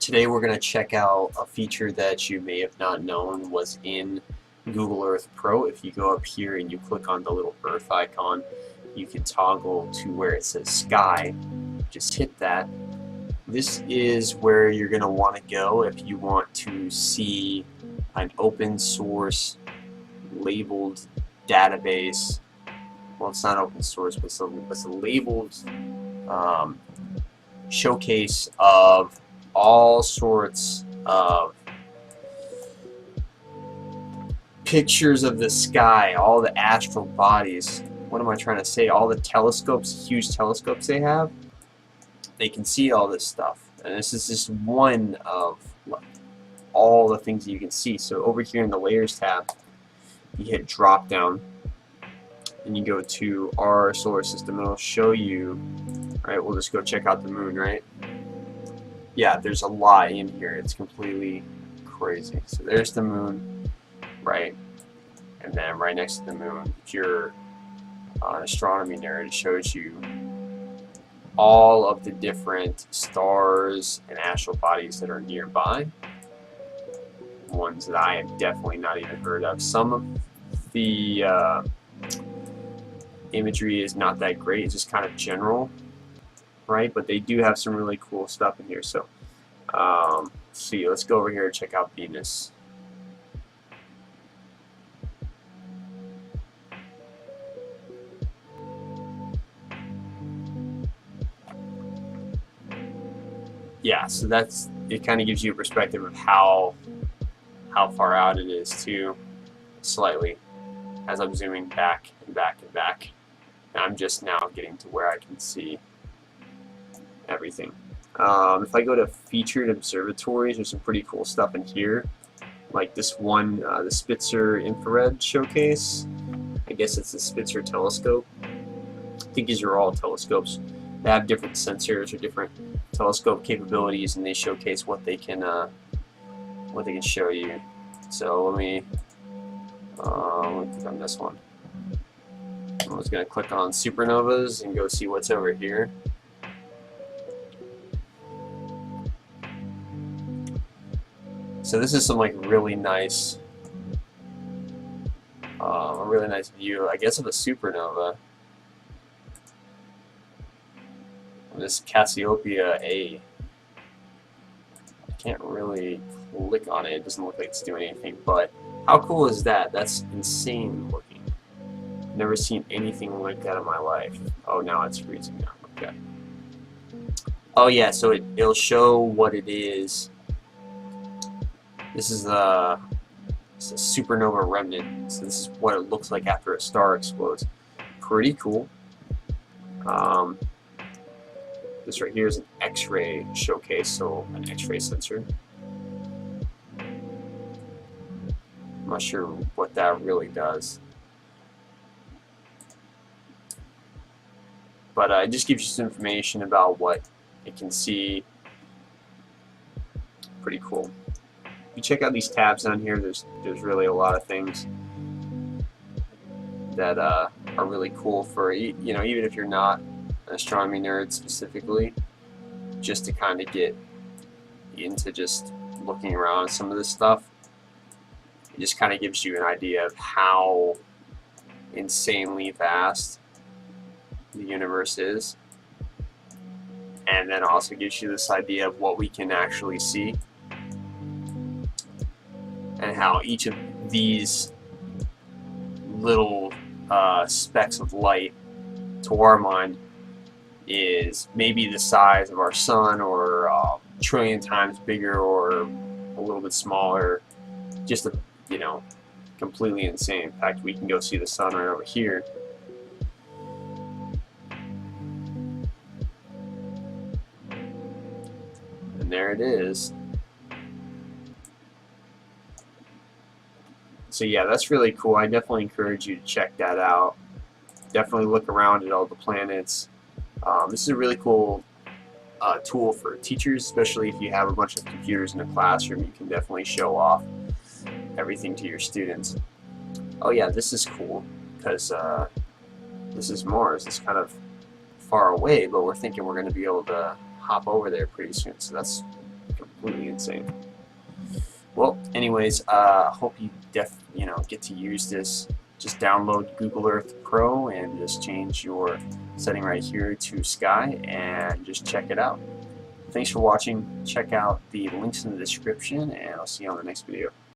Today we're going to check out a feature that you may have not known was in Google Earth Pro. If you go up here and you click on the little Earth icon, you can toggle to where it says Sky. Just hit that. This is where you're going to want to go if you want to see an open source labeled database. Well, it's not open source, but it's a labeled showcase of all sorts of pictures of the sky, all the astral bodies. What am I trying to say? All the telescopes, huge telescopes they have, they can see all this stuff. And this is just one of all the things that you can see. So over here in the Layers tab, you hit drop down and you go to our solar system. It'll show you, alright, we'll just go check out the moon, right? Yeah, there's a lot in here. It's completely crazy. So there's the moon, right? And then right next to the moon, if you're an astronomy nerd, it shows you all of the different stars and astral bodies that are nearby. Ones that I have definitely not even heard of. Some of the imagery is not that great. It's just kind of general, right? But they do have some really cool stuff in here. So see, let's go over here and check out Venus. Yeah, so that's, it kind of gives you a perspective of how far out it is too, slightly, as I'm zooming back and back and back. And I'm just now getting to where I can see everything. If I go to featured observatories, there's some pretty cool stuff in here, like this one, the Spitzer infrared showcase. I guess it's the Spitzer Telescope. I think these are all telescopes. They have different sensors or different telescope capabilities, and they showcase what they can show you. So let me click on this one. I'm just going to click on supernovas and go see what's over here. So this is some like really nice, a really nice view, I guess, of a supernova. This Cassiopeia A. I can't really click on it. It doesn't look like it's doing anything, but how cool is that? That's insane looking. Never seen anything like that in my life. Oh, now it's freezing now. Okay. Oh yeah, so it'll show what it is. This is it's a Supernova Remnant. So this is what it looks like after a star explodes. Pretty cool. This right here is an X-ray showcase, so an X-ray sensor. I'm not sure what that really does, but it just gives you some information about what it can see. Pretty cool. If you check out these tabs down here, there's really a lot of things that are really cool for, you know, even if you're not an astronomy nerd specifically, just to kind of get into just looking around some of this stuff. It just kind of gives you an idea of how insanely vast the universe is, and then also gives you this idea of what we can actually see, and how each of these little specks of light, to our mind, is maybe the size of our sun, or a trillion times bigger, or a little bit smaller. Just a, you know, completely insane. In fact, we can go see the sun right over here. And there it is. So yeah, that's really cool. I definitely encourage you to check that out. Definitely look around at all the planets. This is a really cool tool for teachers, especially if you have a bunch of computers in a classroom. You can definitely show off everything to your students. Oh yeah, this is cool, because this is Mars. It's kind of far away, but we're thinking we're going to be able to hop over there pretty soon, so that's completely insane. Well, anyways, hope you get to use this. Just download Google Earth Pro and just change your setting right here to sky and just check it out. Thanks for watching. Check out the links in the description, and I'll see you on the next video.